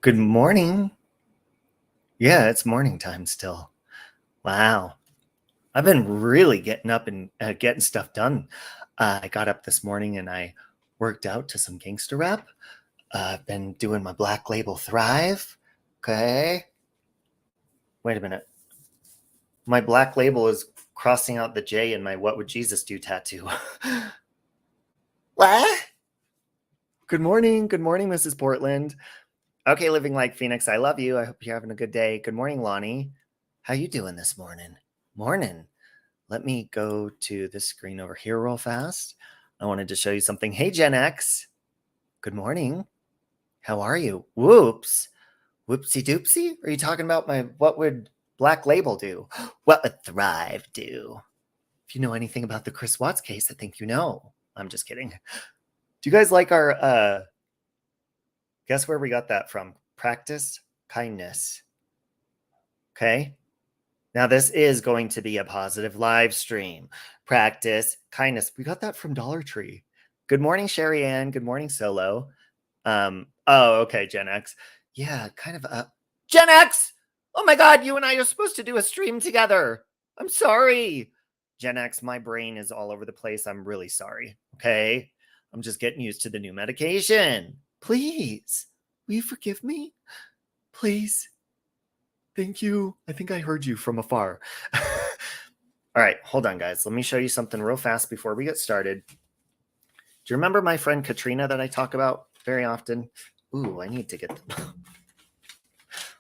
Good morning. Yeah, it's morning time still. Wow. I've been really getting up and getting stuff done. I got up this morning and I worked out to some gangster rap. I've been doing my Black Label Thrive. Okay. Wait a minute. My Black Label is crossing out the J in my What Would Jesus Do tattoo. What? Good morning. Good morning, Mrs. Portland. Okay, living like Phoenix. I love you. I hope you're having a good day. Good morning, Lonnie. How you doing this morning? Morning. Let me go to this screen over here real fast. I wanted to show you something. Hey, Gen X. Good morning. How are you? Whoops. Whoopsie doopsie? Are you talking about my what would Black Label do? What would Thrive do? If you know anything about the Chris Watts case, I think you know. I'm just kidding. Do you guys like our guess where we got that from? Practice kindness. Okay. Now, this is going to be a positive live stream. Practice kindness. We got that from Dollar Tree. Good morning, Sherry Ann. Good morning, Solo. Okay, Gen X. Yeah, kind of Gen X! Oh my God, you and I are supposed to do a stream together. I'm sorry. Gen X, my brain is all over the place. I'm really sorry. Okay. I'm just getting used to the new medication. Please, will you forgive me? Please. Thank you. I think I heard you from afar. All right, hold on, guys. Let me show you something real fast before we get started. Do you remember my friend Katrina that I talk about very often? Ooh, I need to get them.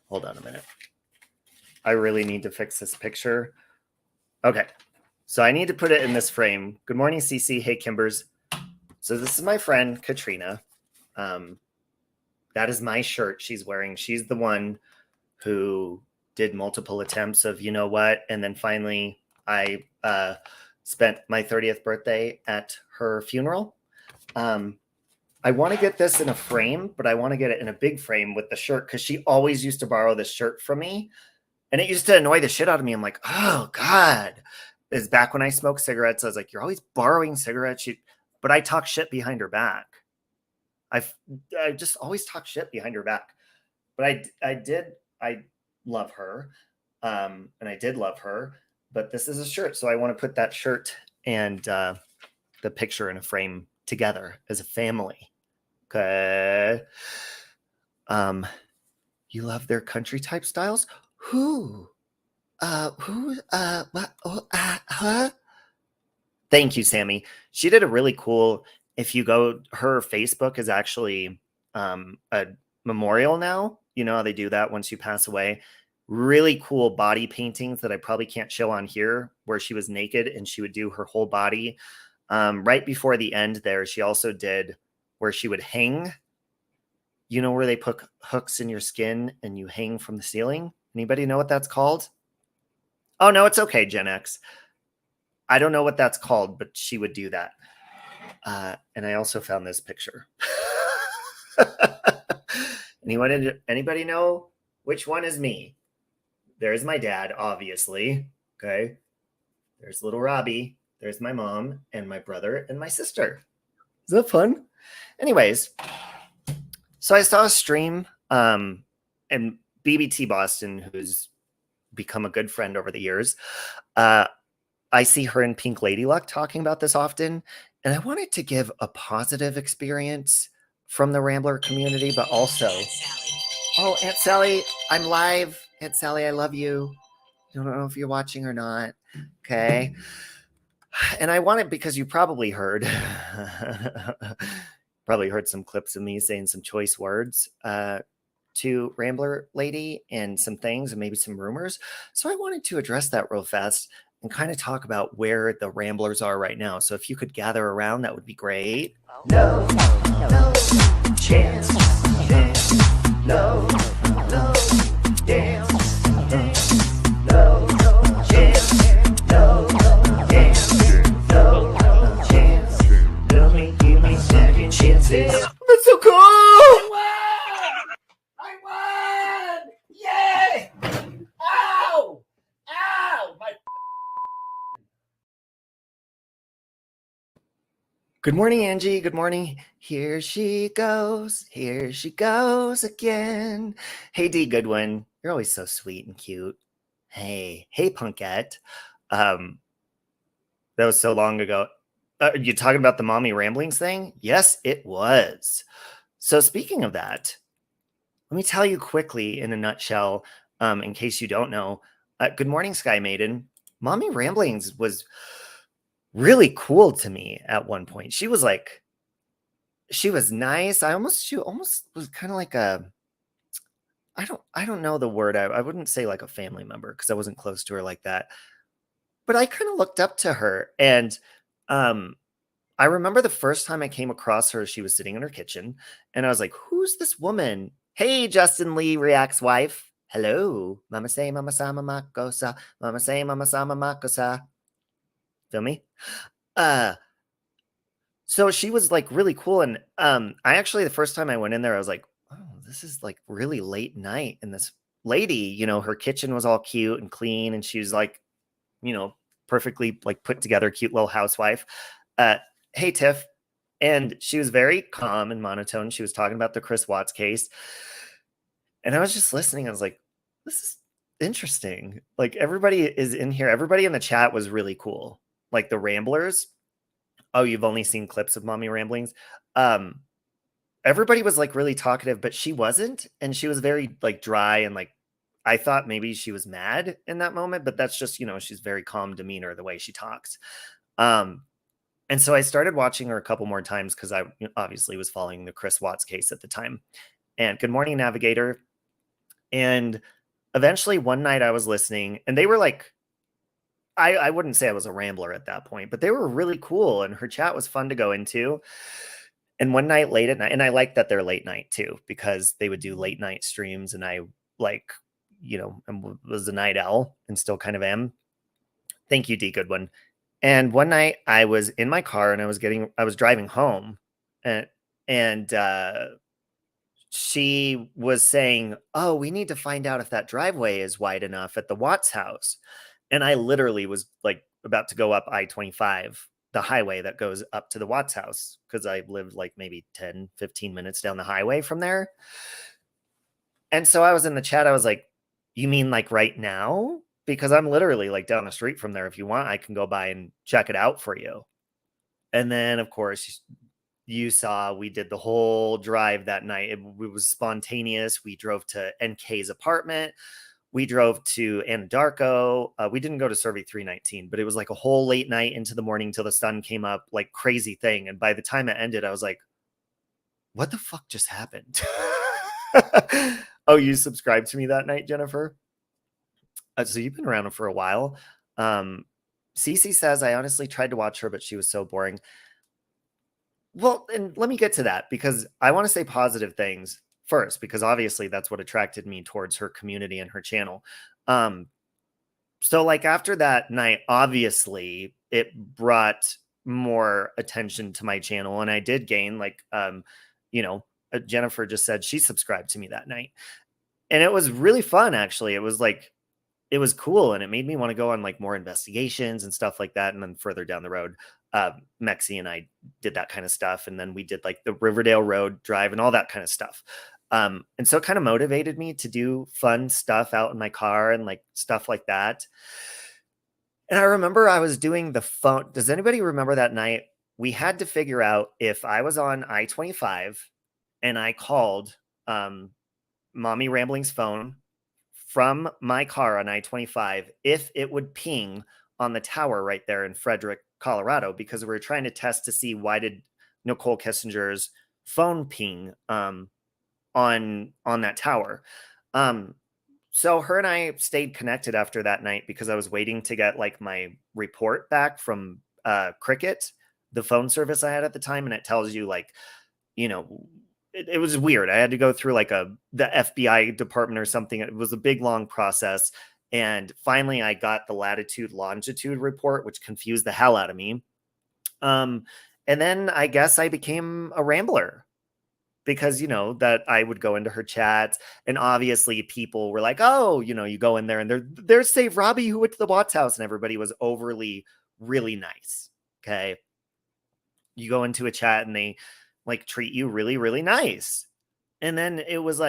Hold on a minute. I really need to fix this picture. Okay, so I need to put it in this frame. Good morning, Cece. Hey, Kimbers. So this is my friend Katrina. That is my shirt she's wearing. She's the one who did multiple attempts of you know what, and then finally I spent my 30th birthday at her funeral. I want to get this in a frame, but I want to get it in a big frame with the shirt because she always used to borrow this shirt from me, and it used to annoy the shit out of me. I'm like, oh God. It's back when I smoked cigarettes. I was like, you're always borrowing cigarettes. But I talk shit behind her back. I just always talk shit behind her back. But I love her. And I did love her. But this is a shirt. So I want to put that shirt and the picture in a frame together as a family. Okay. You love their country type styles? Who? What? Oh, huh? Thank you, Sammy. She did a really cool, if you go, her Facebook is actually a memorial now. You know how they do that once you pass away. Really cool body paintings that I probably can't show on here, where she was naked and she would do her whole body. Right before the end there, she also did where she would hang. You know where they put hooks in your skin and you hang from the ceiling? Anybody know what that's called? Oh, no, it's okay, Gen X. I don't know what that's called, but she would do that. And I also found this picture. Anybody know which one is me? There's my dad, obviously. Okay. There's little Robbie. There's my mom and my brother and my sister. Is that fun? Anyways, so I saw a stream and BBT Boston, who's become a good friend over the years. I see her and Pink Lady Luck talking about this often, and I wanted to give a positive experience from the Rambler community, but also, oh, Aunt Sally, I'm live. Aunt Sally, I love you. I don't know if you're watching or not. Okay. And I want it because you probably heard some clips of me saying some choice words to Rambler Lady and some things and maybe some rumors. So I wanted to address that real fast and kind of talk about where the Ramblers are right now. So if you could gather around, that would be great. No, no, chance, dance, no, no, dance, no, no, chance, no, no, dance, no, no, chance, don't give me second chances. That's so cool! I won! Yay! Ow! Ow! Good morning, Angie. Good morning. Here she goes. Here she goes again. Hey, D Goodwin. You're always so sweet and cute. Hey, Punkette. Um, that was so long ago. You talking about the mommy ramblings thing? Yes, it was. So speaking of that, let me tell you quickly in a nutshell, in case you don't know. Good morning, Sky Maiden. Mommy Ramblings was really cool to me at one point. She was nice. She almost was kind of like I don't know the word. I wouldn't say like a family member because I wasn't close to her like that. But I kind of looked up to her, and um, I remember the first time I came across her, she was sitting in her kitchen, and I was like, "Who's this woman?" Hey, Justin Lee React's wife. Hello, Mama say, Mama sa, Mama kosa, Mama say, Mama sa, Mama kosa. Feel me? Uh, So she was like really cool. And I actually, the first time I went in there, I was like, oh, this is like really late night. And this lady, her kitchen was all cute and clean. And she was like, perfectly like put together, cute little housewife. Hey, Tiff. And she was very calm and monotone. She was talking about the Chris Watts case. And I was just listening. I was like, this is interesting. Like everybody is in here. Everybody in the chat was really cool. Like the Ramblers. Oh, you've only seen clips of Mommy Ramblings. Um, Everybody was like really talkative, but she wasn't, and she was very like dry and like I thought maybe she was mad in that moment, but that's just, she's very calm demeanor the way she talks. Um, and so I started watching her a couple more times because I obviously was following the Chris Watts case at the time. And good morning, Navigator. And eventually one night I was listening, and they were like, I wouldn't say I was a rambler at that point, but they were really cool, and her chat was fun to go into. And one night late at night, and I like that they're late night too, because they would do late night streams, and I like, was a night owl and still kind of am. Thank you, D Goodwin. And one night I was in my car and I was driving home, and she was saying, "Oh, we need to find out if that driveway is wide enough at the Watts house." And I literally was like about to go up I-25, the highway that goes up to the Watts house, because I lived like maybe 10, 15 minutes down the highway from there. And so I was in the chat. I was like, you mean like right now? Because I'm literally like down the street from there. If you want, I can go by and check it out for you. And then, of course, you saw we did the whole drive that night. It was spontaneous. We drove to NK's apartment. We drove to Anadarko. We didn't go to Survey 319, but it was like a whole late night into the morning till the sun came up, like crazy thing. And by the time it ended, I was like, what the fuck just happened? Oh, you subscribed to me that night, Jennifer? So you've been around for a while. Cece says, I honestly tried to watch her, but she was so boring. Well, and let me get to that because I want to say positive things first, because obviously that's what attracted me towards her community and her channel. So like after that night, obviously it brought more attention to my channel, and I did gain like, Jennifer just said she subscribed to me that night, and it was really fun. Actually, it was like, it was cool, and it made me want to go on like more investigations and stuff like that. And then further down the road, Mexi and I did that kind of stuff. And then we did like the Riverdale Road drive and all that kind of stuff. And so it kind of motivated me to do fun stuff out in my car and like stuff like that. And I remember I was doing the phone. Does anybody remember that night? We had to figure out if I was on I-25 and I called Mommy Rambling's phone from my car on I-25, if it would ping on the tower right there in Frederick, Colorado, because we were trying to test to see why did Nicole Kissinger's phone ping on that tower. So her and I stayed connected after that night because I was waiting to get like my report back from Cricket, the phone service I had at the time, and it tells you like, it was weird. I had to go through like the FBI department or something. It was a big, long process. And finally I got the latitude longitude report, which confused the hell out of me. And then I guess I became a rambler because, that I would go into her chats, and obviously people were like, oh, you go in there and there's Save Robbie who went to the Watts house, and everybody was overly really nice. Okay. you go into a chat and they like treat you really, really nice. And then it was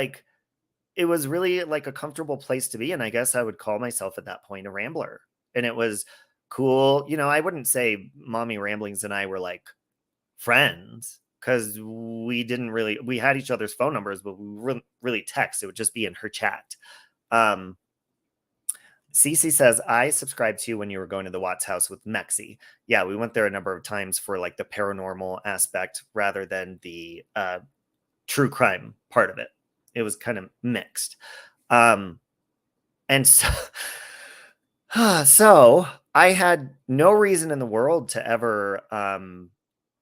really like a comfortable place to be. And I guess I would call myself at that point a rambler. And it was cool. I wouldn't say Mommy Ramblings and I were like friends because we had each other's phone numbers, but we wouldn't really text. It would just be in her chat. Cece says, I subscribed to you when you were going to the Watts house with Mexi. Yeah, we went there a number of times for like the paranormal aspect rather than the true crime part of it. It was kind of mixed. And so, so I had no reason in the world to ever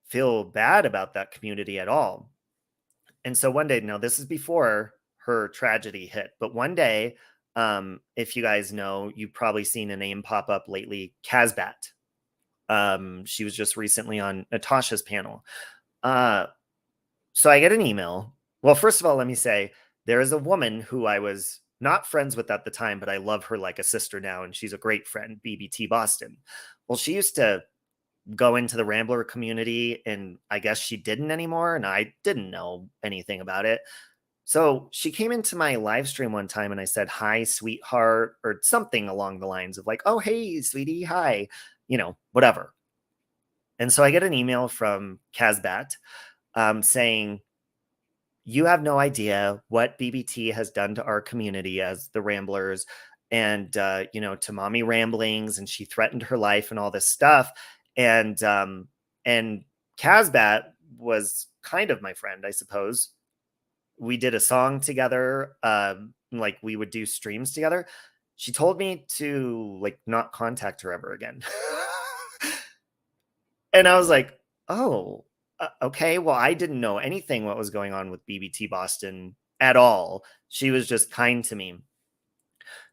feel bad about that community at all. And so one day, now this is before her tragedy hit, but one day, if you guys know, you've probably seen a name pop up lately, Casbat. She was just recently on Natasha's panel. So I get an email. Well, first of all, let me say there is a woman who I was not friends with at the time, but I love her like a sister now, and she's a great friend, BBT Boston. Well, she used to go into the Rambler community, and I guess she didn't anymore, and I didn't know anything about it. So she came into my live stream one time and I said, hi, sweetheart, or something along the lines of like, oh, hey, sweetie, hi, whatever. And so I get an email from Casbat saying, you have no idea what BBT has done to our community as the Ramblers and, to Mommy Ramblings. And she threatened her life and all this stuff. And Casbat was kind of my friend, I suppose. We did a song together. Like we would do streams together. She told me to like not contact her ever again. And I was like, oh, okay. Well, I didn't know anything what was going on with BBT Boston at all. She was just kind to me.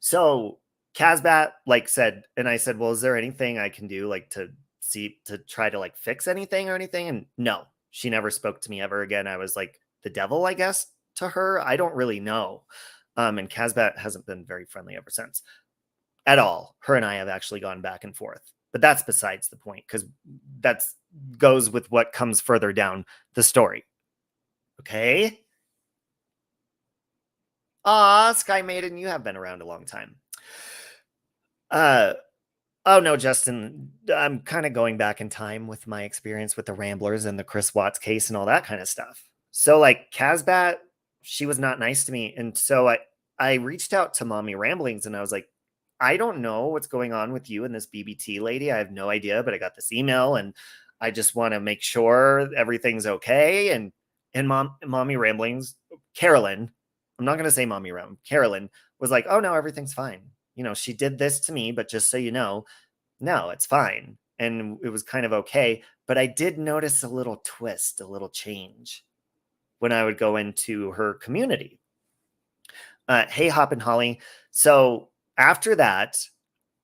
So Casbat like said, and I said, well, is there anything I can do like to try to like fix anything or anything? And no, she never spoke to me ever again. I was like the devil, I guess, to her. I don't really know. And Casbat hasn't been very friendly ever since at all. Her and I have actually gone back and forth, but that's besides the point because that goes with what comes further down the story. Okay. Sky Maiden, you have been around a long time. Oh no, Justin, I'm kind of going back in time with my experience with the Ramblers and the Chris Watts case and all that kind of stuff. So like Casbat, she was not nice to me. And so I reached out to Mommy Ramblings and I was like, I don't know what's going on with you and this BBT lady. I have no idea, but I got this email and I just want to make sure everything's okay. And Mommy Ramblings, Carolyn, I'm not going to say Mommy Ram, Carolyn was like, oh no, everything's fine. She did this to me, but just so you know, no, it's fine. And it was kind of okay. But I did notice a little twist, a little change when I would go into her community. Hey, Hop and Holly. So after that,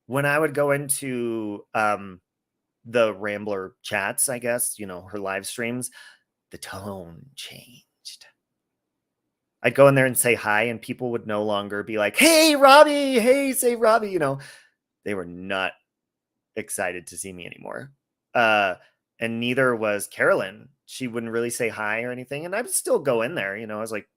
when I would go into the Rambler chats, I guess, her live streams, the tone changed. I'd go in there and say hi, and people would no longer be like, hey, Robbie, hey, say Robbie, they were not excited to see me anymore. And neither was Carolyn. She wouldn't really say hi or anything. And I would still go in there, I was like,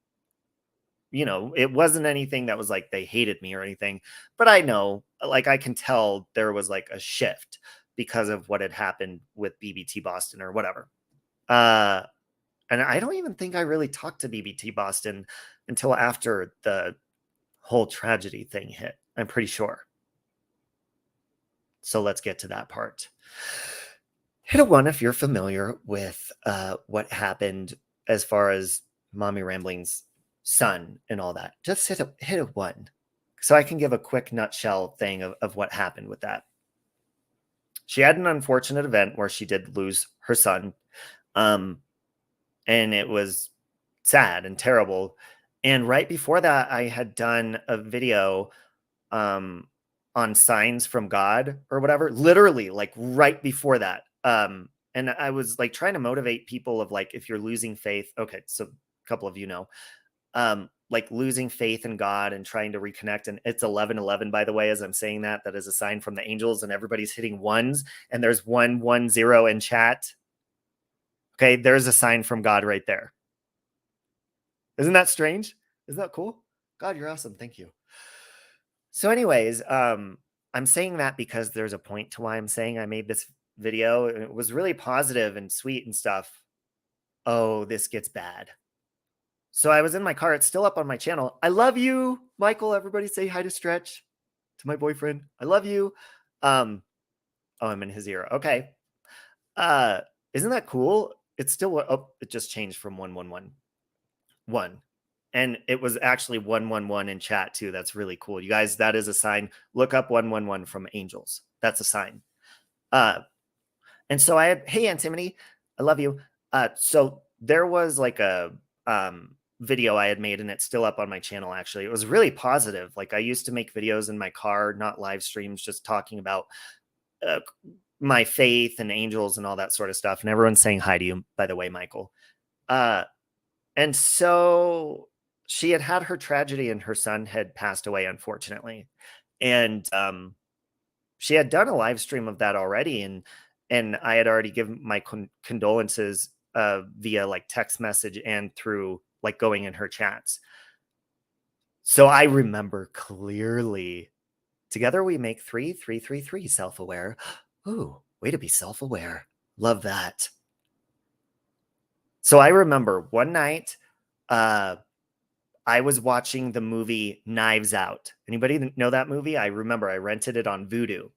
it wasn't anything that was like they hated me or anything, but I know, like, I can tell there was like a shift because of what had happened with BBT Boston or whatever. And I don't even think I really talked to BBT Boston until after the whole tragedy thing hit. I'm pretty sure. So let's get to that part. Hit a 1 if you're familiar with what happened as far as Mommy Rambling's son and all that. Just hit a 1 so I can give a quick nutshell thing of what happened with that. She had an unfortunate event where she did lose her son. And it was sad and terrible. And right before that, I had done a video on signs from God or whatever, literally like right before that. And I was like trying to motivate people of like, if you're losing faith, okay, so a couple of like losing faith in God and trying to reconnect. And it's 11:11, by the way, as I'm saying that is a sign from the angels and everybody's hitting ones and there's 110 in chat. Okay, there's a sign from God right there. Isn't that strange? Isn't that cool? God, you're awesome. Thank you. So anyways, I'm saying that because there's a point to why I'm saying I made this video. And it was really positive and sweet and stuff. Oh, this gets bad. So I was in my car. It's still up on my channel. I love you, Michael. Everybody say hi to Stretch, to my boyfriend. I love you. Oh, I'm in his ear. Okay. Isn't that cool? It's still, oh, it just changed from 111. And it was actually 111 in chat too. That's really cool. You guys, that is a sign. Look up 111 from Angels. That's a sign. And so I had, hey, Antimony, I love you. So there was like a video I had made, and it's still up on my channel, actually. It was really positive. Like, I used to make videos in my car, not live streams, just talking about my faith and angels and all that sort of stuff. And everyone's saying hi to you, by the way, Michael. And so she had had her tragedy, and her son had passed away, unfortunately. And she had done a live stream of that already. And I had already given my condolences via like text message and through like going in her chats. So I remember clearly, together we make 3 self-aware. Ooh, way to be self-aware. Love that. So I remember one night, I was watching the movie Knives Out. Anybody know that movie? I remember I rented it on Vudu,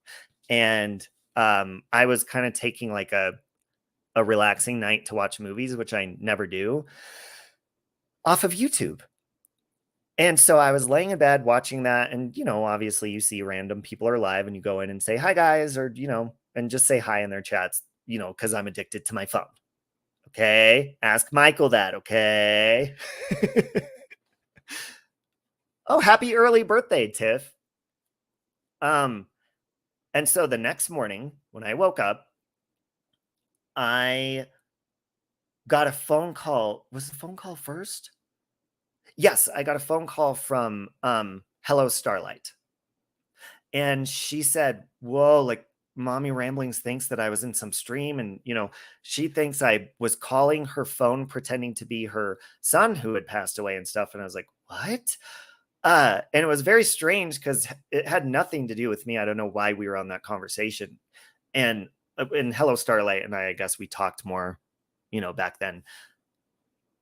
and I was kind of taking like a relaxing night to watch movies, which I never do, off of YouTube. And so I was laying in bed watching that, and obviously you see random people are live, and you go in and say hi guys, or and just say hi in their chats, because I'm addicted to my phone. Okay, ask Michael that. Okay. Oh, happy early birthday, Tiff. And so the next morning when I woke up, I got a phone call. Was the phone call first? Yes, I got a phone call from Hello Starlight. And she said, whoa, like, Mommy Ramblings thinks that I was in some stream, and she thinks I was calling her phone pretending to be her son who had passed away and stuff. And I was like, what? And it was very strange because it had nothing to do with me. I don't know why we were on that conversation. And Hello Starlight and I guess we talked more, back then.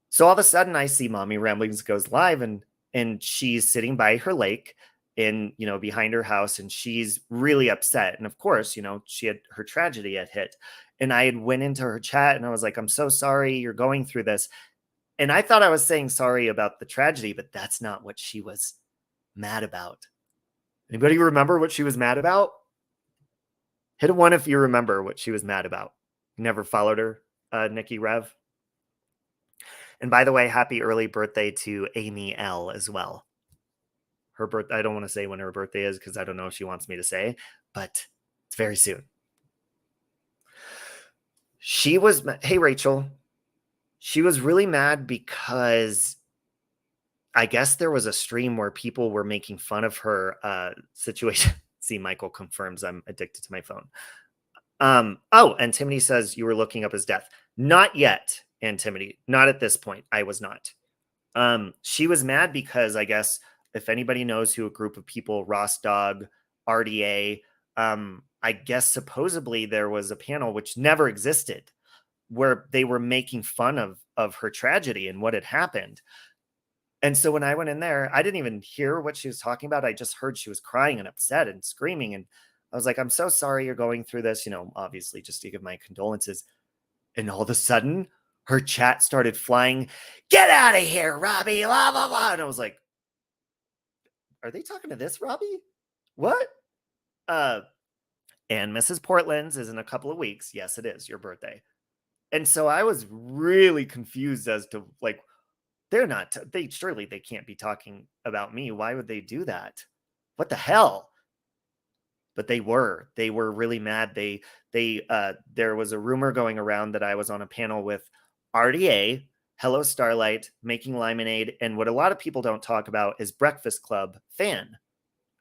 So all of a sudden I see Mommy Ramblings goes live, and she's sitting by her lake in, behind her house, and she's really upset. And of course, she had her tragedy had hit. And I had went into her chat and I was like, I'm so sorry you're going through this. And I thought I was saying sorry about the tragedy, but that's not what she was mad about. Anybody remember what she was mad about? Hit a 1 if you remember what she was mad about. You never followed her, Nikki Rev. And by the way, happy early birthday to Amy L as well. Her birth, I don't want to say when her birthday is because I don't know if she wants me to say, but it's very soon. She was, hey, Rachel. She was really mad because I guess there was a stream where people were making fun of her situation. See, Michael confirms I'm addicted to my phone. Oh, Antimony says you were looking up his death. Not yet, Antimony. Not at this point. I was not. She was mad because I guess if anybody knows who a group of people, Ross Dog, RDA, I guess supposedly there was a panel which never existed where they were making fun of her tragedy and what had happened. And so when I went in there, I didn't even hear what she was talking about. I just heard she was crying and upset and screaming. And I was like, I'm so sorry you're going through this, obviously just to give my condolences. And all of a sudden, her chat started flying. Get out of here, Robbie, blah, blah, blah. And I was like, are they talking to this Robbie? What? And Mrs. Portland's is in a couple of weeks. Yes, it is your birthday. And so I was really confused as to like, surely they can't be talking about me. Why would they do that? What the hell? But they were really mad. There was a rumor going around that I was on a panel with RDA, Hello Starlight, Making Lemonade, and what a lot of people don't talk about is Breakfast Club Fan.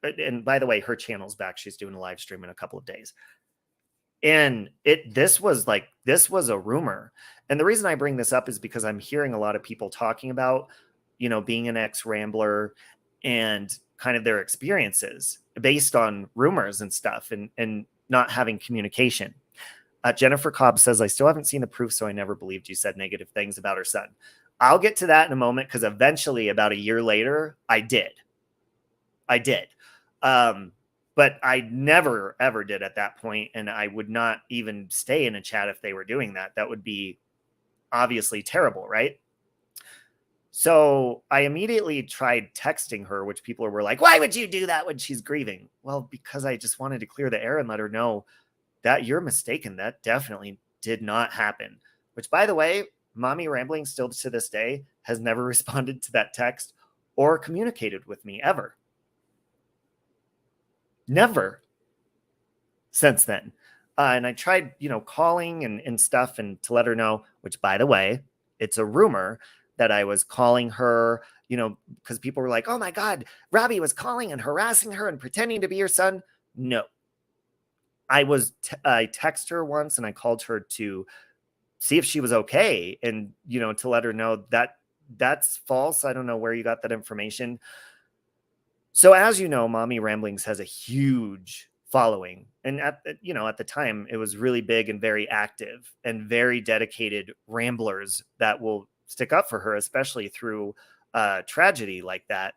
And by the way, her channel's back. She's doing a live stream in a couple of days. And this was a rumor. And the reason I bring this up is because I'm hearing a lot of people talking about, being an ex-Rambler and kind of their experiences based on rumors and stuff, and not having communication. Jennifer Cobb says, I still haven't seen the proof, so I never believed you said negative things about her son. I'll get to that in a moment, because eventually, about a year later, I did. But I never, ever did at that point, and I would not even stay in a chat if they were doing that. That would be obviously terrible, right? So I immediately tried texting her, which people were like, why would you do that when she's grieving? Well, because I just wanted to clear the air and let her know that you're mistaken. That definitely did not happen. Which, by the way, Mommy Rambling still to this day has never responded to that text or communicated with me ever. Never since then. And I tried, calling and stuff, and to let her know, which, by the way, it's a rumor that I was calling her, because people were like, oh my God, Robbie was calling and harassing her and pretending to be your son. No. I texted her once, and I called her to see if she was okay, and, to let her know that that's false. I don't know where you got that information. So as you know, Mommy Ramblings has a huge following. And at the time, it was really big and very active and very dedicated ramblers that will stick up for her, especially through tragedy like that.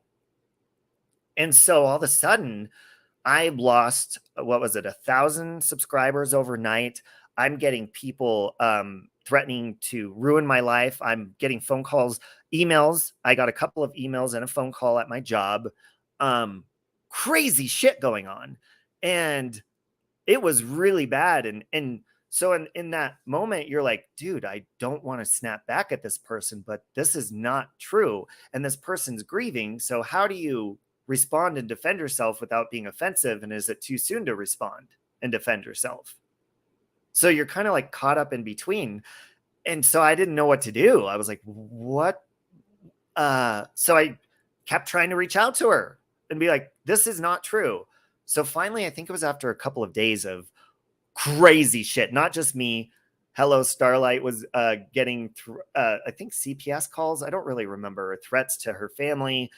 And so all of a sudden, I lost, 1,000 subscribers overnight. I'm getting people threatening to ruin my life. I'm getting phone calls, emails. I got a couple of emails and a phone call at my job. Crazy shit going on. And it was really bad. And so in that moment, you're like, dude, I don't want to snap back at this person, but this is not true. And this person's grieving. So how do you respond and defend yourself without being offensive? And is it too soon to respond and defend yourself? So you're kind of like caught up in between. And so I didn't know what to do. I was like, what? So I kept trying to reach out to her and be like, this is not true. So finally, I think it was after a couple of days of crazy shit, not just me. Hello Starlight was getting, I think, CPS calls. I don't really remember. Threats to her family,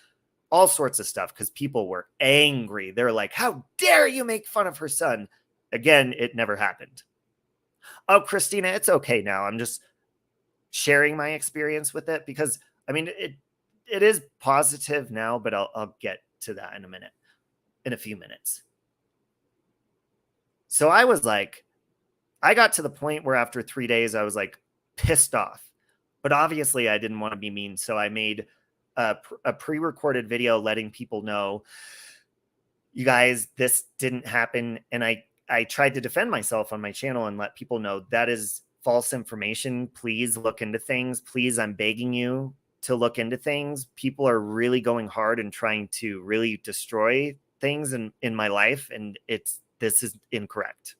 all sorts of stuff, because people were angry. They're like, how dare you make fun of her son? Again, it never happened. Oh, Christina, it's okay now. I'm just sharing my experience with it, because I mean, it is positive now, but I'll get to that in a few minutes. So I was like, I got to the point where after 3 days, I was like pissed off, but obviously I didn't want to be mean. So I made a pre-recorded video letting people know, you guys, this didn't happen. And I tried to defend myself on my channel and let people know that is false information. Please look into things. Please, I'm begging you to look into things. People are really going hard and trying to really destroy things in my life. And this is incorrect.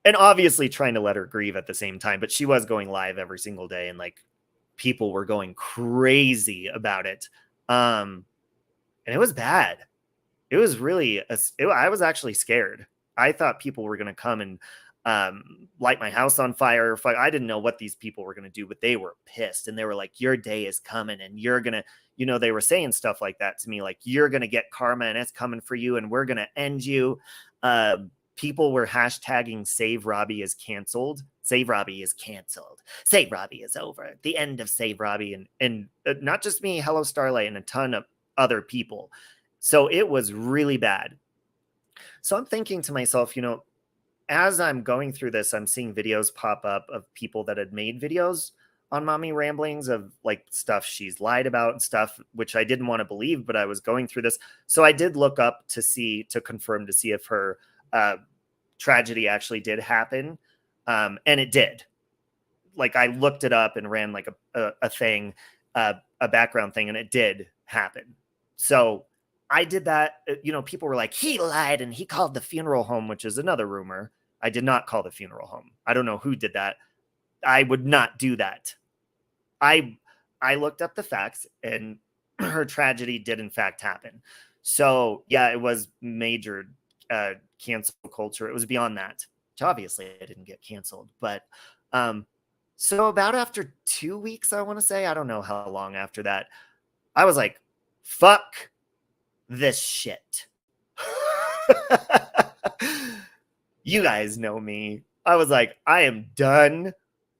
And obviously trying to let her grieve at the same time, but she was going live every single day, and like people were going crazy about it. And it was bad. It was really, I was actually scared. I thought people were going to come and light my house on fire. I didn't know what these people were going to do, but they were pissed, and they were like, your day is coming, and you're going to, they were saying stuff like that to me, like, you're going to get karma and it's coming for you, and we're going to end you. People were hashtagging Save Robbie is canceled. Save Robbie is canceled. Save Robbie is over. The end of Save Robbie. And not just me, Hello Starlight, and a ton of other people. So it was really bad. So I'm thinking to myself, as I'm going through this, I'm seeing videos pop up of people that had made videos on Mommy Ramblings of like stuff she's lied about and stuff, which I didn't want to believe, but I was going through this. So I did look up to confirm to see if her tragedy actually did happen. And it did. Like, I looked it up and ran like a thing, a background thing, and it did happen. So I did that. People were like, he lied and he called the funeral home, which is another rumor. I did not call the funeral home. I don't know who did that. I would not do that. I looked up the facts, and her tragedy did in fact happen. So yeah, it was major cancel culture. It was beyond that, which obviously I didn't get canceled. But so about after 2 weeks, I want to say, I don't know how long after that, I was like, fuck this shit. You guys know me. I was like, I am done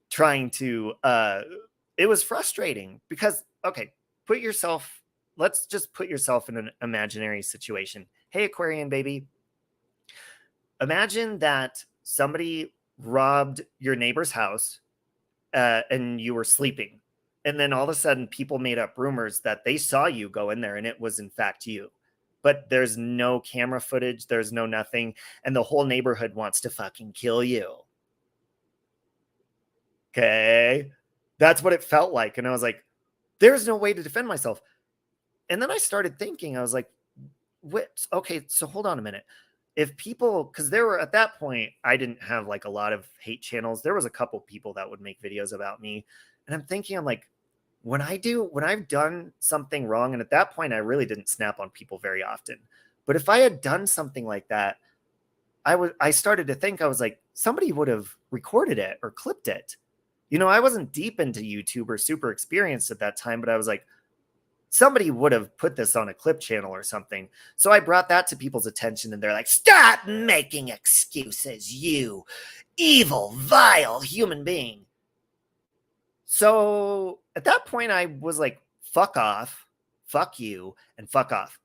trying to it was frustrating because, okay, let's just put yourself in an imaginary situation. Hey, Aquarian baby, imagine that somebody robbed your neighbor's house and you were sleeping, and then all of a sudden people made up rumors that they saw you go in there and it was in fact you, but there's no camera footage, there's no nothing, and the whole neighborhood wants to fucking kill you. Okay, that's what it felt like. And I was like, there's no way to defend myself. And then I started thinking, I was like, what? Okay, so hold on a minute. If people, because there were, at that point, I didn't have like a lot of hate channels. There was a couple people that would make videos about me. And I'm thinking, I'm like, when I've done something wrong, and at that point, I really didn't snap on people very often. But if I had done something like that, I started to think, I was like, somebody would have recorded it or clipped it. You know, I wasn't deep into YouTube or super experienced at that time, but I was like, somebody would have put this on a clip channel or something. So I brought that to people's attention, and they're like, stop making excuses, you evil, vile human being. So at that point, I was like, fuck off, fuck you, and fuck off.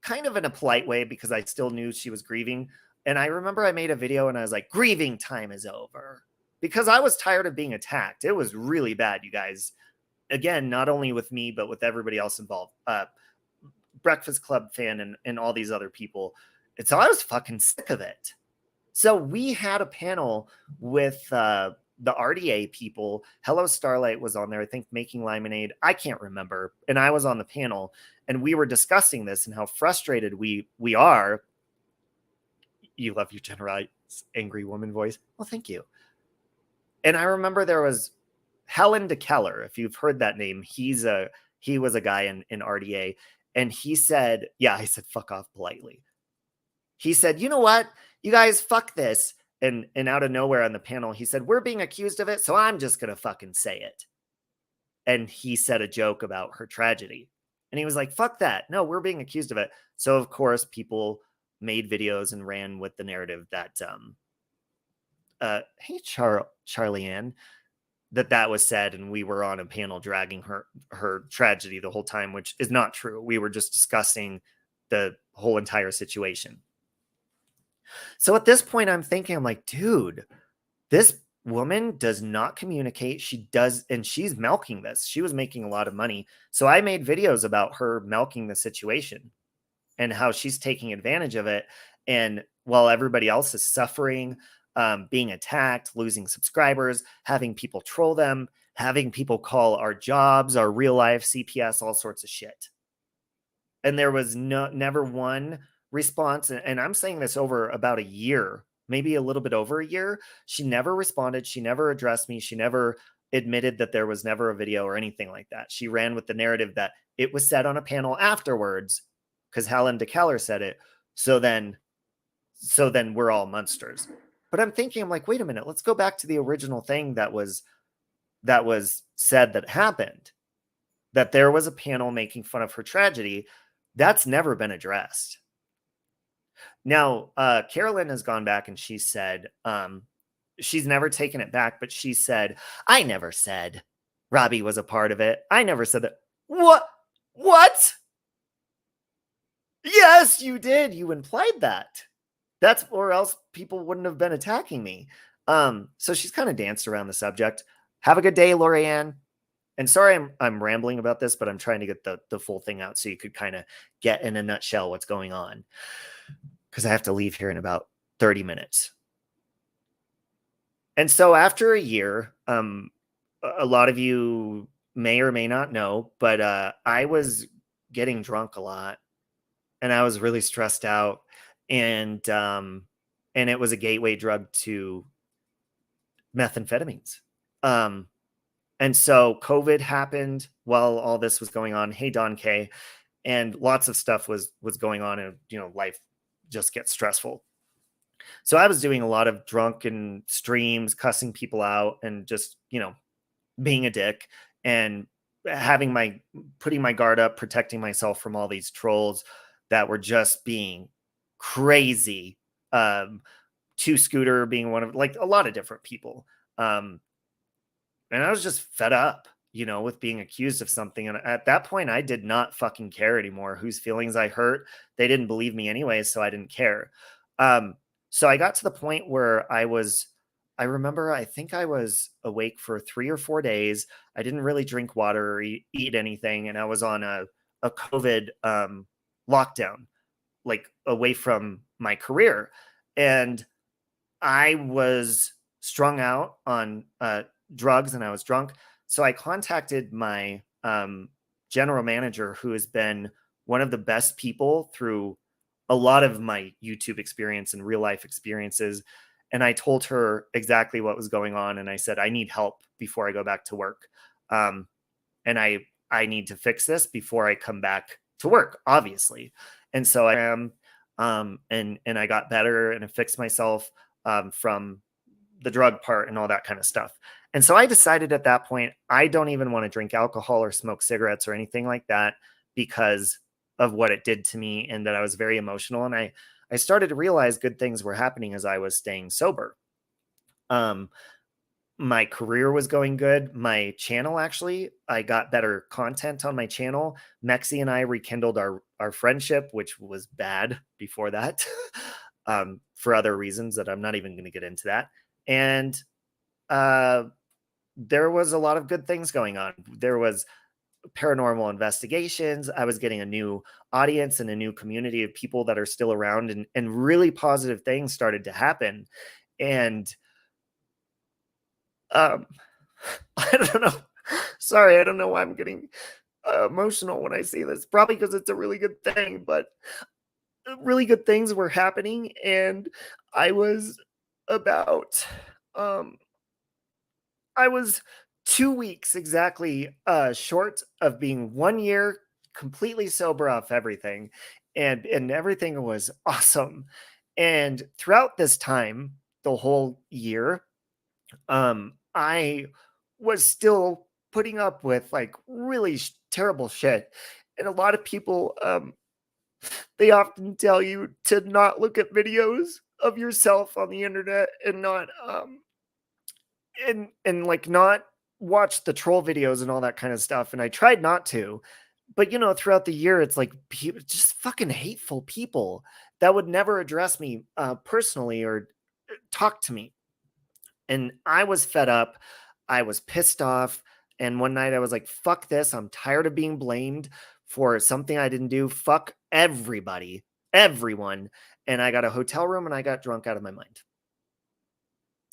Kind of in a polite way, because I still knew she was grieving. And I remember I made a video and I was like, grieving time is over, because I was tired of being attacked. It was really bad, you guys. Again, not only with me, but with everybody else involved. Breakfast Club fan and all these other people. And so I was fucking sick of it. So we had a panel with the RDA people. Hello Starlight was on there, I think, making lemonade. I can't remember. And I was on the panel, and we were discussing this and how frustrated we are. You love your generalized angry woman voice. Well, thank you. And I remember there was Helen DeKeller, if you've heard that name. He was a guy in RDA, and he said, yeah, I said fuck off politely. He said, you know what, you guys, fuck this. And out of nowhere on the panel, he said, we're being accused of it, so I'm just gonna fucking say it. And he said a joke about her tragedy, and he was like, fuck that, no, we're being accused of it. So of course people made videos and ran with the narrative that hey Charlie Ann, that was said, and we were on a panel dragging her tragedy the whole time, which is not true. We were just discussing the whole entire situation. So at this point, I'm thinking, I'm like, dude, this woman does not communicate. She does, and she's milking this. She was making a lot of money. So I made videos about her milking the situation and how she's taking advantage of it. And while everybody else is suffering, being attacked, losing subscribers, having people troll them, having people call our jobs, our real life CPS, all sorts of shit. And there was never one response. And I'm saying this over about a year, maybe a little bit over a year. She never responded. She never addressed me. She never admitted that there was never a video or anything like that. She ran with the narrative that it was said on a panel afterwards because Helen DeKeller said it. So then we're all monsters. But I'm thinking, I'm like, wait a minute, let's go back to the original thing that was said that happened, that there was a panel making fun of her tragedy. That's never been addressed. Now, Carolyn has gone back and she said, she's never taken it back, but she said, I never said Robbie was a part of it. I never said that. What? Yes, you did. You implied that. That's, or else people wouldn't have been attacking me. So she's kind of danced around the subject. Have a good day, Lorianne. And sorry, I'm rambling about this, but I'm trying to get the full thing out so you could kind of get in a nutshell what's going on, because I have to leave here in about 30 minutes. And so after a year, a lot of you may or may not know, but I was getting drunk a lot, and I was really stressed out. And it was a gateway drug to methamphetamines. And so COVID happened while all this was going on. Hey, Don K. And lots of stuff was going on, and, you know, life just get stressful. So I was doing a lot of drunken streams, cussing people out, and just, being a dick, and putting my guard up, protecting myself from all these trolls that were just being crazy. Two Scooter being one of, like, a lot of different people. And I was just fed up, with being accused of something. And at that point, I did not fucking care anymore whose feelings I hurt. They didn't believe me anyway, so I didn't care. So I got to the point where I remember, I think I was awake for 3 or 4 days. I didn't really drink water or eat anything. And I was on a COVID lockdown, like, away from my career. And I was strung out on drugs, and I was drunk. So I contacted my general manager, who has been one of the best people through a lot of my YouTube experience and real life experiences. And I told her exactly what was going on. And I said, I need help before I go back to work. And I need to fix this before I come back to work, obviously. And so I am, and I got better, and I fixed myself from the drug part and all that kind of stuff. And so I decided at that point, I don't even want to drink alcohol or smoke cigarettes or anything like that, because of what it did to me, and that I was very emotional. And I started to realize good things were happening as I was staying sober. My career was going good. My channel, actually, I got better content on my channel. Mexi and I rekindled our friendship, which was bad before that, for other reasons that I'm not even going to get into that. And there was a lot of good things going on. There was paranormal investigations. I was getting a new audience and a new community of people that are still around, and really positive things started to happen. And I don't know. Sorry, I don't know why I'm getting emotional when I say this. Probably because it's a really good thing, but really good things were happening. And I was about, I was 2 weeks exactly short of being 1 year completely sober off everything. And everything was awesome. And throughout this time, the whole year, I was still putting up with, like, really terrible shit. And a lot of people, they often tell you to not look at videos of yourself on the internet, and not, and like, not watch the troll videos and all that kind of stuff. And I tried not to, but throughout the year, it's like people, just fucking hateful people that would never address me personally, or talk to me. And I was fed up. I was pissed off. And one night I was like, fuck this. I'm tired of being blamed for something I didn't do. Fuck everybody, everyone. And I got a hotel room, and I got drunk out of my mind.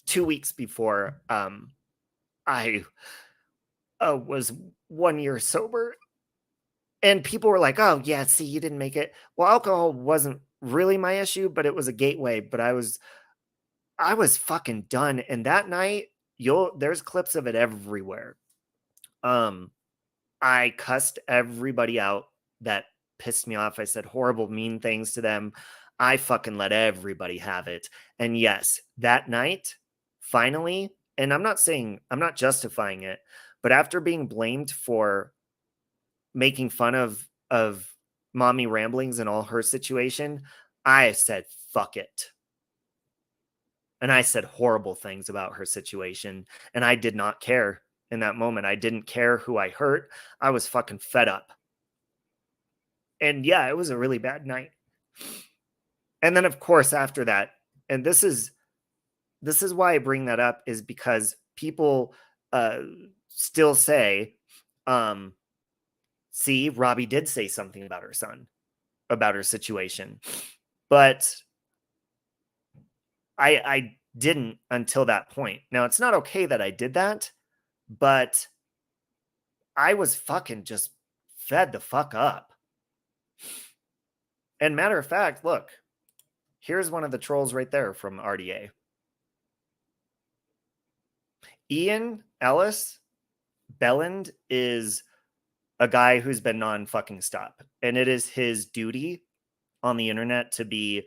2 weeks before I was 1 year sober. And people were like, oh, yeah, see, you didn't make it. Well, alcohol wasn't really my issue, but it was a gateway. But I was fucking done. And that night, there's clips of it everywhere. I cussed everybody out that pissed me off. I said horrible, mean things to them. I fucking let everybody have it. And yes, that night, finally, and I'm not justifying it, but after being blamed for making fun of mommy ramblings and all her situation, I said, fuck it. And I said horrible things about her situation. And I did not care in that moment. I didn't care who I hurt. I was fucking fed up. And yeah, it was a really bad night. And then, of course, after that, and this is why I bring that up, is because people still say, see, Robbie did say something about her son, about her situation. But I didn't until that point. Now, it's not okay that I did that, but I was fucking just fed the fuck up. And matter of fact, look, here's one of the trolls right there from RDA. Ian Ellis Belland is a guy who's been non-fucking stop. And it is his duty on the internet to be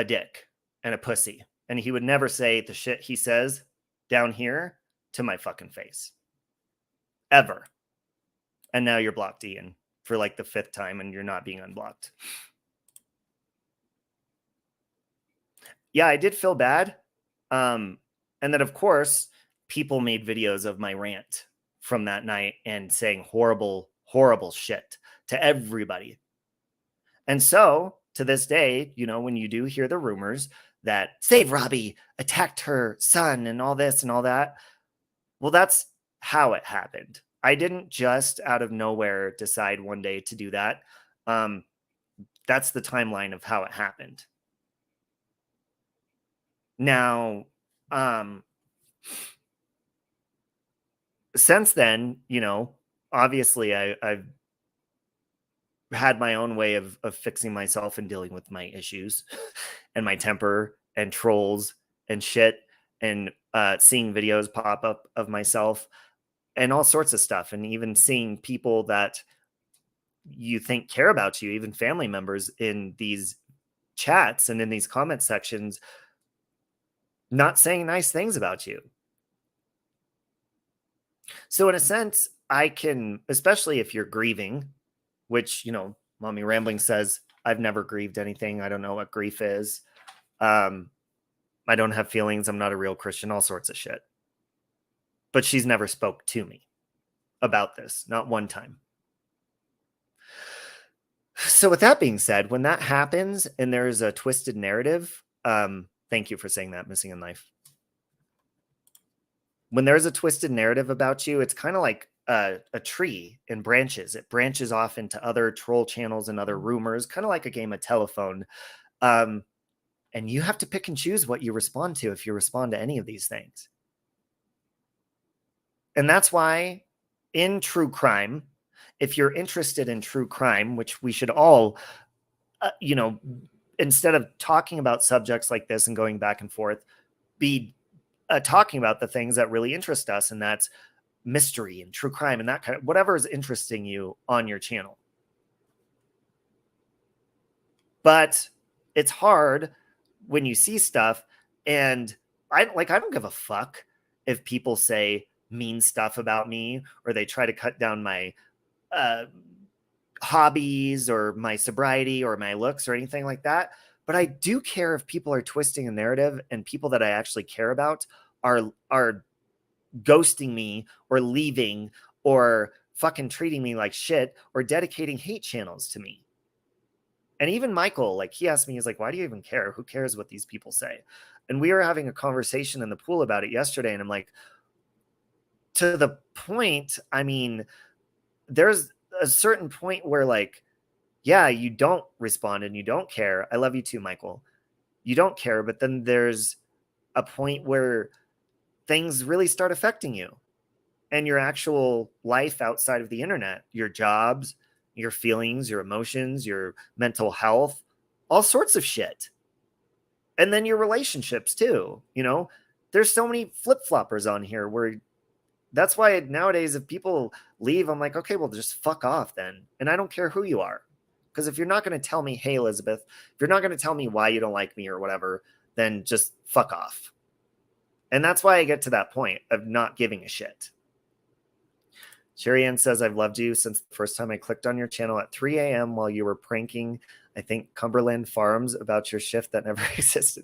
a dick and a pussy. And he would never say the shit he says down here to my fucking face. Ever. And now you're blocked, Ian, for like the 5th time, and you're not being unblocked. Yeah, I did feel bad. And then, of course, people made videos of my rant from that night and saying horrible, horrible shit to everybody. And so to this day, you know, when you do hear the rumors that Save Robbie attacked her son and all this and all that, well, that's how it happened. I didn't just out of nowhere decide one day to do that. That's the timeline of how it happened. Now, since then, you know, obviously I've had my own way of fixing myself and dealing with my issues and my temper and trolls and shit and seeing videos pop up of myself and all sorts of stuff. And even seeing people that you think care about you, even family members in these chats and in these comment sections, not saying nice things about you. So in a sense, I can, especially if you're grieving, which, you know, Mommy Rambling says, I've never grieved anything. I don't know what grief is. I don't have feelings. I'm not a real Christian, all sorts of shit. But she's never spoke to me about this, not one time. So with that being said, when that happens and there's a twisted narrative, thank you for saying that, Missing in Life. When there's a twisted narrative about you, it's kind of like a tree in branches. It branches off into other troll channels and other rumors, kind of like a game of telephone. And you have to pick and choose what you respond to if you respond to any of these things. And that's why in true crime, if you're interested in true crime, which we should all, you know, instead of talking about subjects like this and going back and forth, be talking about the things that really interest us, and that's mystery and true crime and that kind of whatever is interesting you on your channel. But it's hard when you see stuff, and I don't give a fuck if people say mean stuff about me or they try to cut down my hobbies or my sobriety or my looks or anything like that. But I do care if people are twisting a narrative and people that I actually care about are ghosting me or leaving or fucking treating me like shit or dedicating hate channels to me. And even Michael, like, he asked me, he's like, why do you even care? Who cares what these people say? And we were having a conversation in the pool about it yesterday. And I'm like, to the point, I mean, there's a certain point where, like, yeah, you don't respond and you don't care. I love you too, Michael. You don't care. But then there's a point where things really start affecting you and your actual life outside of the internet, your jobs, your feelings, your emotions, your mental health, all sorts of shit. And then your relationships too. You know, there's so many flip-floppers on here where that's why nowadays if people leave, I'm like, okay, well, just fuck off then. And I don't care who you are. Because if you're not going to tell me, hey, Elizabeth, if you're not going to tell me why you don't like me or whatever, then just fuck off. And that's why I get to that point of not giving a shit. Sherry Ann says, I've loved you since the first time I clicked on your channel at 3 a.m. while you were pranking, I think, Cumberland Farms about your shift that never existed.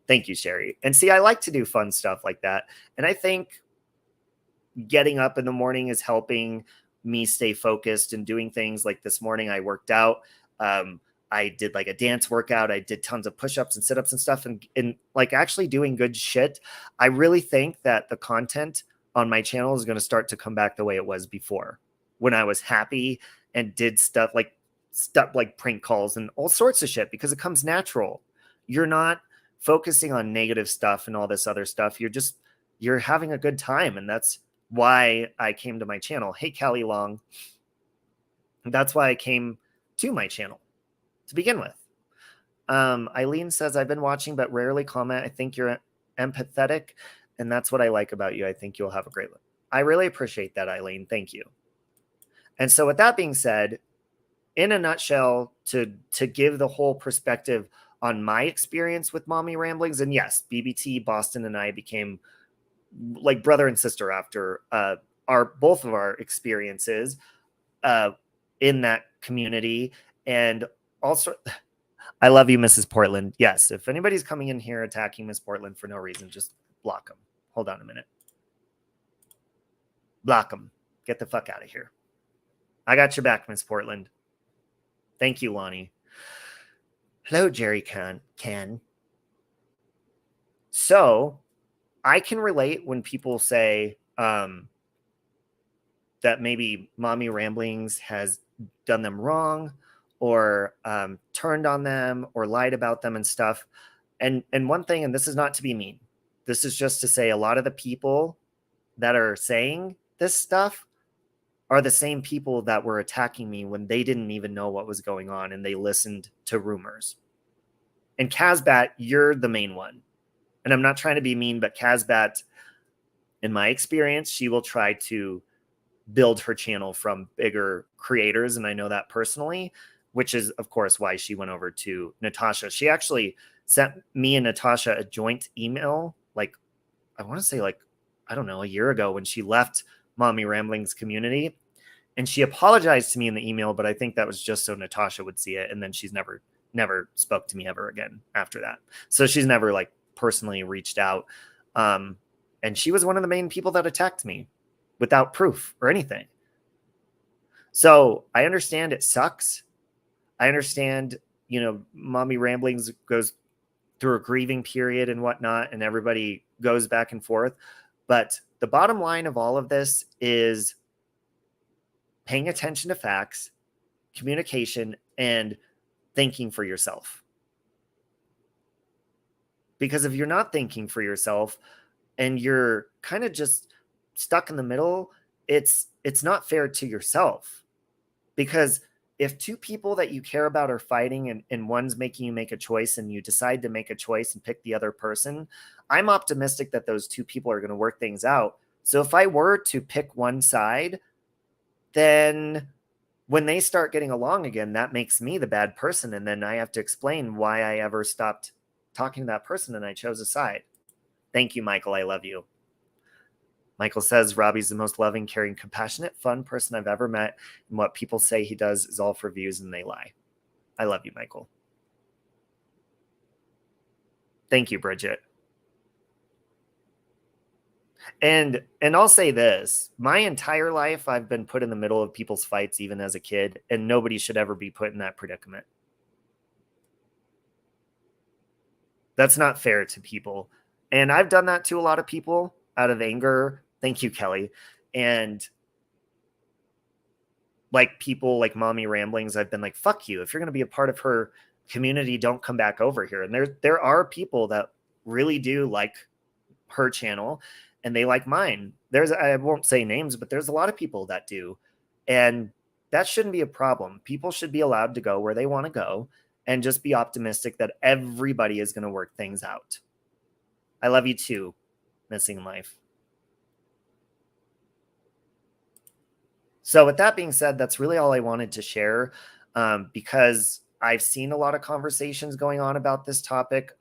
Thank you, Sherry. And see, I like to do fun stuff like that. And I think getting up in the morning is helping me stay focused and doing things like this morning. I worked out. I did like a dance workout. I did tons of push-ups and sit-ups and stuff and like actually doing good shit. I really think that the content on my channel is going to start to come back the way it was before, when I was happy and did stuff like prank calls and all sorts of shit, because it comes natural. You're not focusing on negative stuff and all this other stuff. You're having a good time. And that's why I came to my channel. Hey, Callie Long. That's why I came to my channel to begin with. Eileen says, I've been watching but rarely comment. I think you're empathetic, and that's what I like about you. I think you'll have a great life. I really appreciate that, Eileen. Thank you. And so with that being said, in a nutshell, to give the whole perspective on my experience with Mommy Ramblings. And yes, BBT, Boston, and I became like brother and sister after both of our experiences in that community. And also, I love you, Mrs. Portland. Yes, if anybody's coming in here attacking Miss Portland for no reason, just block them. Hold on a minute. Block them. Get the fuck out of here. I got your back, Miss Portland. Thank you, Lonnie. Hello, Jerry Can. So I can relate when people say that maybe Mommy Ramblings has done them wrong or turned on them or lied about them and stuff. And one thing, and this is not to be mean, this is just to say a lot of the people that are saying this stuff are the same people that were attacking me when they didn't even know what was going on and they listened to rumors. And Casbat, you're the main one. And I'm not trying to be mean, but Casbat, in my experience, she will try to build her channel from bigger creators. And I know that personally, which is, of course, why she went over to Natasha. She actually sent me and Natasha a joint email, like, I want to say like, I don't know, a year ago when she left Mommy Ramblings community. And she apologized to me in the email, but I think that was just so Natasha would see it. And then she's never spoke to me ever again after that. So she's never like personally reached out. And she was one of the main people that attacked me without proof or anything. So I understand it sucks. I understand, you know, Mommy Ramblings goes through a grieving period and whatnot, and everybody goes back and forth. But the bottom line of all of this is paying attention to facts, communication, and thinking for yourself. Because if you're not thinking for yourself and you're kind of just stuck in the middle, it's not fair to yourself. Because if two people that you care about are fighting and one's making you make a choice and you decide to make a choice and pick the other person, I'm optimistic that those two people are going to work things out. So if I were to pick one side, then when they start getting along again, that makes me the bad person. And then I have to explain why I ever stopped talking to that person and I chose a side. Thank you, Michael. I love you. Michael says, Robbie's the most loving, caring, compassionate, fun person I've ever met. And what people say he does is all for views and they lie. I love you, Michael. Thank you, Bridget. And I'll say this, my entire life, I've been put in the middle of people's fights, even as a kid, and nobody should ever be put in that predicament. That's not fair to people. And I've done that to a lot of people out of anger. Thank you, Kelly. And like people like Mommy Ramblings, I've been like, fuck you. If you're going to be a part of her community, don't come back over here. And there are people that really do like her channel and they like mine. I won't say names, but there's a lot of people that do. And that shouldn't be a problem. People should be allowed to go where they want to go and just be optimistic that everybody is going to work things out. I love you too, Missing Life. So with that being said, that's really all I wanted to share because I've seen a lot of conversations going on about this topic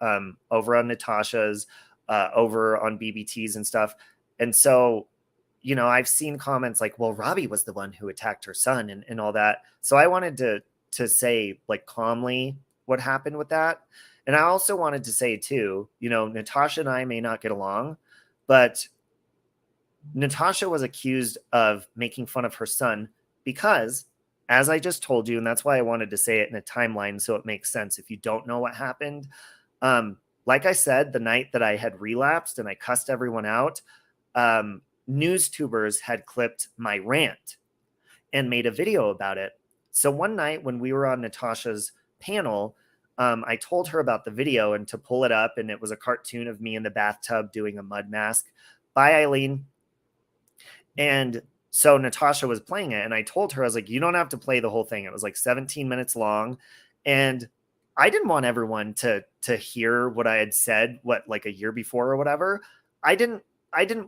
over on Natasha's, over on BBT's and stuff. And so, you know, I've seen comments like, well, Robbie was the one who attacked her son and all that. So I wanted to say like calmly what happened with that. And I also wanted to say too, you know, Natasha and I may not get along, but Natasha was accused of making fun of her son because, as I just told you, and that's why I wanted to say it in a timeline so it makes sense if you don't know what happened. Like I said, the night that I had relapsed and I cussed everyone out, news tubers had clipped my rant and made a video about it. So one night when we were on Natasha's panel, I told her about the video and to pull it up, and it was a cartoon of me in the bathtub doing a mud mask. Bye, Eileen. And so Natasha was playing it, and I told her, I was like, you don't have to play the whole thing. It was like 17 minutes long. And I didn't want everyone to hear what I had said, like a year before or whatever. I didn't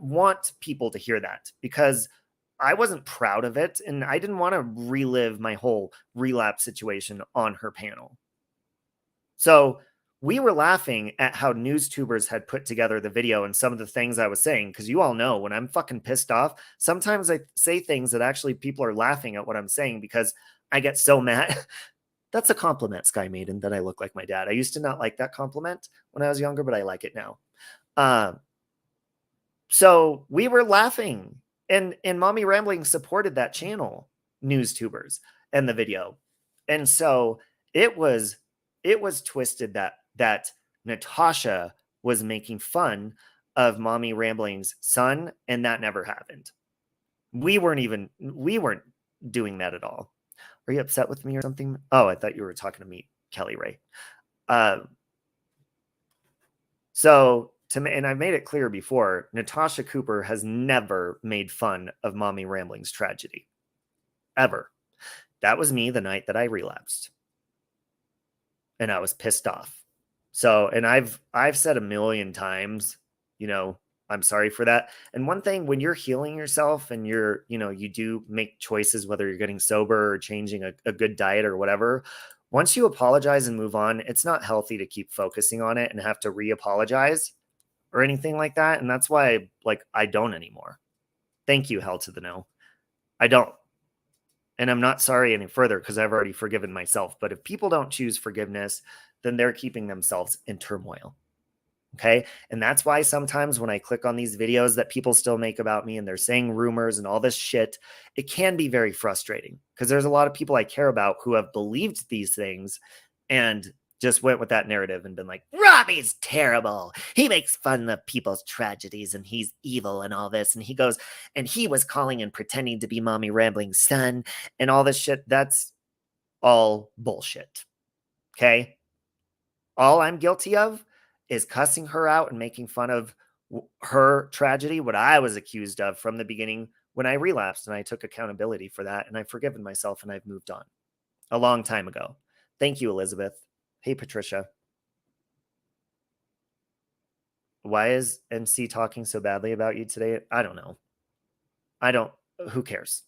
want people to hear that because I wasn't proud of it. And I didn't want to relive my whole relapse situation on her panel. So we were laughing at how newstubers had put together the video and some of the things I was saying. Cause you all know when I'm fucking pissed off, sometimes I say things that actually people are laughing at what I'm saying because I get so mad. That's a compliment, Sky Maiden, that I look like my dad. I used to not like that compliment when I was younger, but I like it now. So we were laughing, and Mommy Rambling supported that channel, newstubers, and the video. And so it was twisted that Natasha was making fun of Mommy Rambling's son, and that never happened. We weren't doing that at all. Are you upset with me or something? Oh, I thought you were talking to me, Kelly Ray. So and I've made it clear before, Natasha Cooper has never made fun of Mommy Rambling's tragedy. Ever. That was me the night that I relapsed. And I was pissed off. So, and I've said a million times, I'm sorry for that. And one thing, when you're healing yourself and you do make choices, whether you're getting sober or changing a good diet or whatever, once you apologize and move on, it's not healthy to keep focusing on it and have to re-apologize or anything like that. And that's why I don't anymore. Thank you, hell to the no. I don't. And I'm not sorry any further because I've already forgiven myself. But if people don't choose forgiveness, then they're keeping themselves in turmoil. Okay. And that's why sometimes when I click on these videos that people still make about me and they're saying rumors and all this shit, it can be very frustrating because there's a lot of people I care about who have believed these things and just went with that narrative and been like, Robbie's terrible. He makes fun of people's tragedies and he's evil and all this. And he goes, and he was calling and pretending to be Mommy Rambling's son and all this shit. That's all bullshit. Okay. All I'm guilty of is cussing her out and making fun of her tragedy, what I was accused of from the beginning when I relapsed, and I took accountability for that, and I've forgiven myself, and I've moved on a long time ago. Thank you, Elizabeth. Hey, Patricia. Why is MC talking so badly about you today? I don't know. Who cares?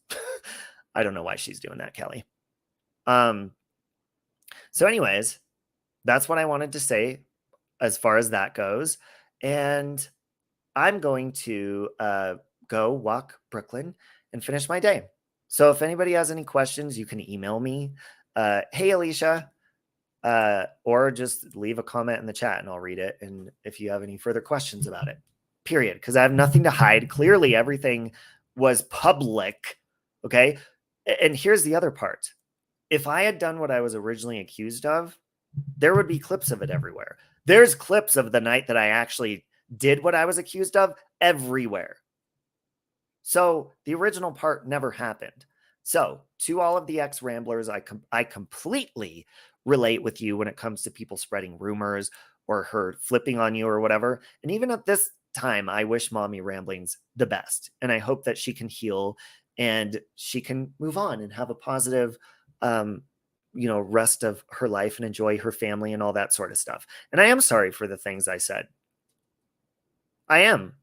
I don't know why she's doing that, Kelly. So anyways, that's what I wanted to say as far as that goes. And I'm going to go walk Brooklyn and finish my day. So if anybody has any questions, you can email me. Hey, Alicia, or just leave a comment in the chat and I'll read it. And if you have any further questions about it, period. Because I have nothing to hide. Clearly, everything was public. Okay. And here's the other part. If I had done what I was originally accused of, there would be clips of it everywhere. There's clips of the night that I actually did what I was accused of everywhere. So the original part never happened. So to all of the ex-Ramblers, I completely relate with you when it comes to people spreading rumors or her flipping on you or whatever. And even at this time, I wish Mommy Ramblings the best. And I hope that she can heal and she can move on and have a positive rest of her life and enjoy her family and all that sort of stuff. And I am sorry for the things I said. I am.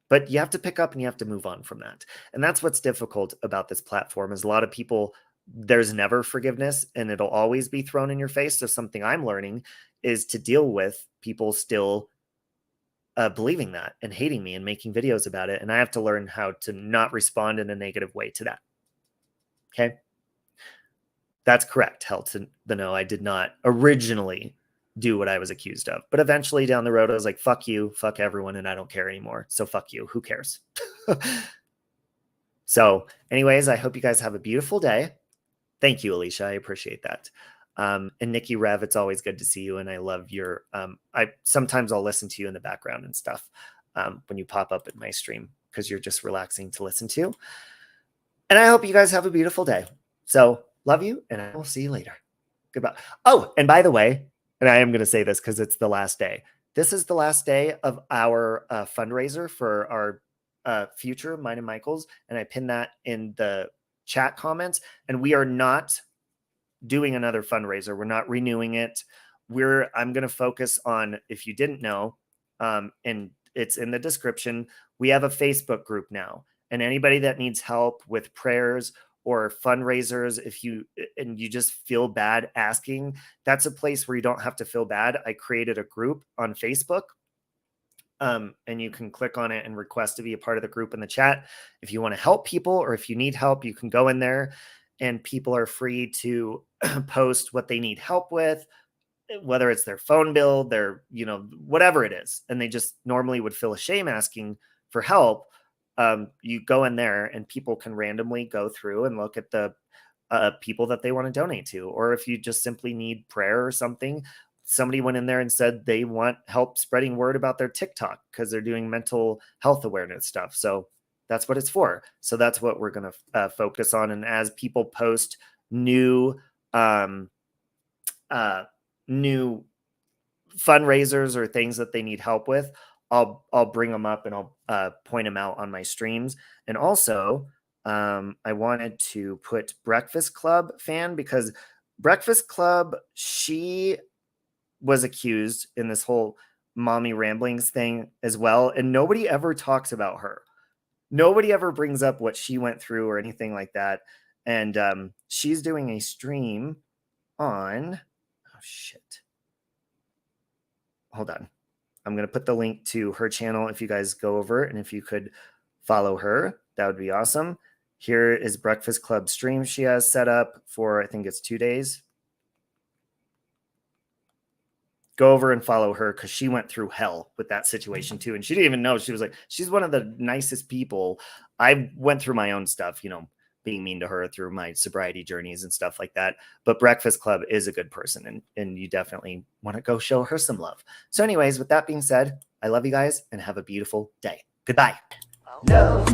But you have to pick up and you have to move on from that. And that's what's difficult about this platform is a lot of people, there's never forgiveness and it'll always be thrown in your face. So something I'm learning is to deal with people still believing that and hating me and making videos about it. And I have to learn how to not respond in a negative way to that. Okay. That's correct. Hell to the no. I did not originally do what I was accused of. But eventually down the road, I was like, fuck you, fuck everyone, and I don't care anymore. So fuck you. Who cares? So anyways, I hope you guys have a beautiful day. Thank you, Alicia. I appreciate that. And Nikki Rev, it's always good to see you. And I love your, sometimes I'll listen to you in the background and stuff when you pop up in my stream because you're just relaxing to listen to. And I hope you guys have a beautiful day. So love you, and I will see you later. Goodbye. Oh, and by the way, and I am going to say this because it's the last day. This is the last day of our fundraiser for our future, mine and Michael's, and I pinned that in the chat comments. And we are not doing another fundraiser. We're not renewing it. I'm going to focus on, if you didn't know, and it's in the description, we have a Facebook group now. And anybody that needs help with prayers or fundraisers, and you just feel bad asking, that's a place where you don't have to feel bad. I created a group on Facebook, and you can click on it and request to be a part of the group in the chat. If you want to help people or if you need help, you can go in there, and people are free to post what they need help with, whether it's their phone bill, their, whatever it is. And they just normally would feel ashamed asking for help. You go in there and people can randomly go through and look at the people that they want to donate to. Or if you just simply need prayer or something, somebody went in there and said they want help spreading word about their TikTok because they're doing mental health awareness stuff. So that's what it's for. So that's what we're going to focus on. And as people post new new fundraisers or things that they need help with, I'll bring them up and I'll point them out on my streams. And also, I wanted to put Breakfast Club fan, because Breakfast Club, she was accused in this whole mommy ramblings thing as well. And nobody ever talks about her. Nobody ever brings up what she went through or anything like that. And she's doing a stream on, oh shit. Hold on. I'm going to put the link to her channel if you guys go over, and if you could follow her, that would be awesome. Here is Breakfast Club stream she has set up for, I think it's 2 days. Go over and follow her, because she went through hell with that situation too. And she didn't even know. She was like, she's one of the nicest people. I went through my own stuff, being mean to her through my sobriety journeys and stuff like that. But Breakfast Club is a good person, and you definitely want to go show her some love. So anyways, with that being said, I love you guys and have a beautiful day. Goodbye. No.